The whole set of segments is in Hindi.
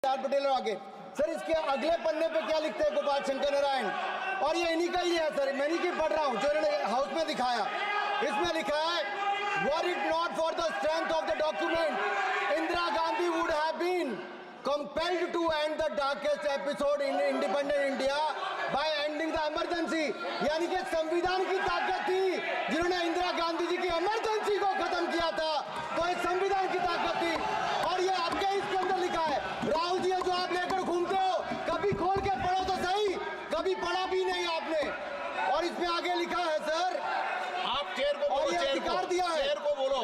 पटेल और आगे सर इसके अगले पन्ने पे क्या लिखते हैं गोपाल शंकर नारायण, और ये इन्हीं का ही है सर, मैं नहीं पढ़ रहा हूँ, जो इन्होंने हाउस में दिखाया। इसमें लिखा है were it not for the strength of the document Indira Gandhi would have been compelled to end the darkest episode in independent India by ending the emergency। यानी कि संविधान की ताकत थी जिन्होंने इंदिरा गांधी जी की इमरजेंसी को खत्म किया था, तो इस संविधान की ताकत थी। और ये आपके इसके अंदर लिखा है राहुल जी, जो आप लेकर घूमते हो, कभी खोल के पढ़ो तो सही, कभी पढ़ा भी नहीं आपने। और इसमें आगे लिखा है सर, आप चेयर को बोलो, अधिकार दिया है, चेयर को बोलो,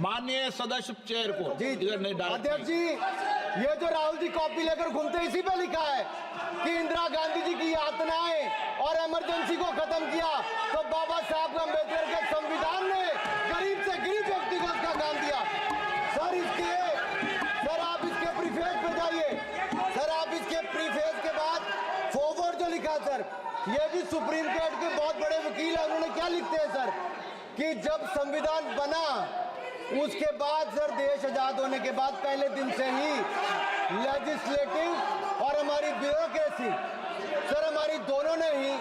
माननीय सदस्य चेयर को। जी अध्यक्ष जी, ये जो राहुल जी कॉपी लेकर घूमते हैं, इसी पे लिखा है कि इंदिरा गांधी जी की यातनाएं और इमरजेंसी को खत्म किया, तो बाबा साहब अम्बेडकर के संविधान ने गरीब से गरीब व्यक्ति को उसका काम दिया। सर आप इसके प्रीफेस पे जाइए, सर आप इसके प्रीफेस के बाद फॉरवर्ड जो लिखा सर, ये भी सुप्रीम कोर्ट के बहुत बड़े वकील है, उन्होंने क्या लिखते हैं सर कि जब संविधान बना उसके बाद सर, देश आजाद होने के बाद पहले दिन से ही लेजिस्लेटिव और हमारी ब्यूरोक्रेसी सर, हमारी दोनों ने ही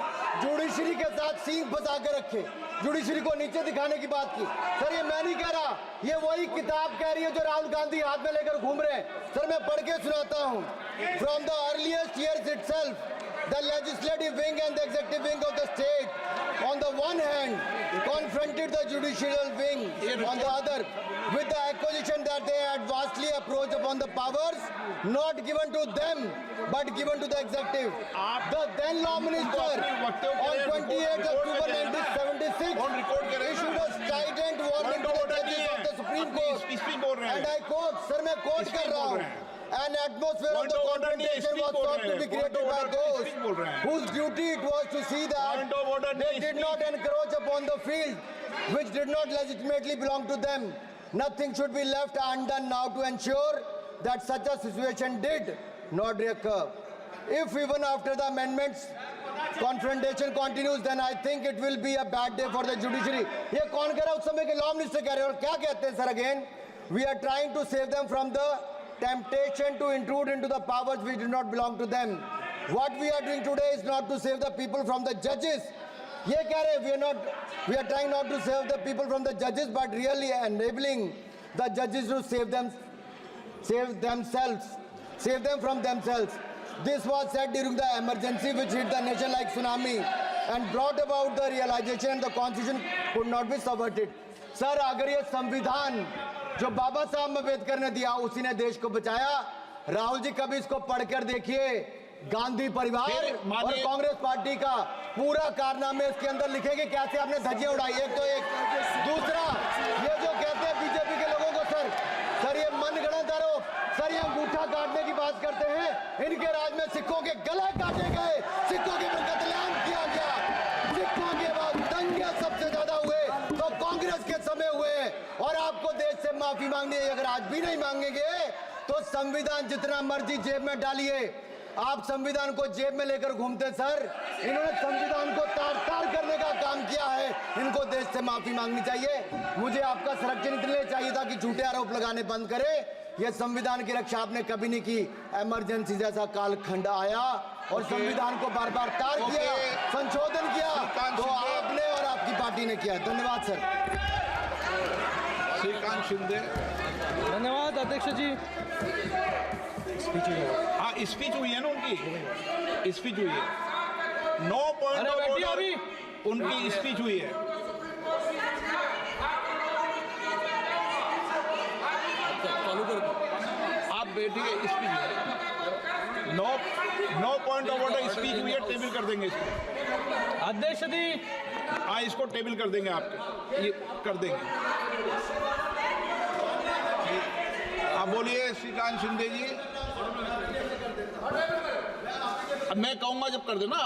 जुडिशरी के साथ सींग फंसा के रखे, जुडिशरी को नीचे दिखाने की बात की। सर ये मैं नहीं कह रहा, ये वही किताब कह रही है जो राहुल गांधी हाथ में लेकर घूम रहे हैं। सर मैं पढ़ के सुनाता हूँ। From the earliest years itself the legislative wing and the executive wing of the state on the one hand confronted the judicial wing on the other with the accusation that they had vastly approached upon the powers not given to them but given to the executive. The then law minister on 28th October 1976 issued a strident warning to the judges of the Supreme Court, and I quote, sir मैं quote कर रहा हूँ, an atmosphere of the confrontation was thought to be created by those whose duty it was to see that they did not encroach upon the field which did not legitimately belong to them. Nothing should be left undone now to ensure that such a situation did not recur. If even after the amendments confrontation continues, then I think it will be a bad day for the judiciary. ये कौन कह रहा है? उस समय के लॉ मिनिस्टर कह रहे हैं। और क्या कहते हैं sir again? We are trying to save them from the temptation to intrude into the powers which do not belong to them. What we are doing today is not to save the people from the judges. ये कह रहे हैं we are trying not to save the people from the judges, but really enabling the judges to save them from themselves. This was said during the emergency which hit the nation like tsunami and brought about the realization and the constitution could not be subverted. Sir, अगर ये संविधान जो बाबा साहब अम्बेडकर ने दिया उसी ने देश को बचाया। राहुल जी कभी इसको पढ़कर देखिए, गांधी परिवार और कांग्रेस पार्टी का पूरा कारनामे इसके अंदर लिखेंगे, कैसे आपने धज्जियां उड़ाई। एक तो एक दूसरा ये जो कहते हैं बीजेपी के लोगों को सर ये मनगढ़ंत आरोप, सर ये अंगूठा काटने की बात करते हैं, इनके राज में सिखों के गले काटे गए, सिखों के ऊपर कत्लेआम किया गया, सिखों के बाद दंगे सबसे ज्यादा हुए तो कांग्रेस के समय हुए। और आपको देश से माफी मांगनी है, अगर आज भी नहीं मांगेंगे तो संविधान जितना मर्जी जेब में डालिए। आप संविधान को जेब में लेकर घूमते सर, इन्होंने संविधान को तार-तार करने का काम किया है, इनको देश से माफी मांगनी चाहिए। मुझे आपका संरक्षण इसलिए चाहिए था कि झूठे आरोप लगाने बंद करें। यह संविधान की रक्षा आपने कभी नहीं की। इमरजेंसी जैसा कालखंड आया और संविधान को बार बार तार किया, संशोधन किया, तो आपने और आपकी पार्टी ने किया। धन्यवाद सर। श्रीकांत शिंदे। धन्यवाद अध्यक्ष जी। हाँ स्पीच हुई है ना, उनकी स्पीच हुई है। 9 पॉइंट ऑफ ऑर्डर उनकी स्पीच हुई है। चालू कर दो आप बैठिए, स्पीच हुई है। 9 पॉइंट ऑफ ऑर्डर स्पीच हुई है, टेबल कर देंगे इसको अध्यक्ष जी। हाँ इसको टेबल कर देंगे, आपके ये कर देंगे। आप बोलिए श्रीकांत शिंदे जी। अब मैं कहूँगा जब कर देना।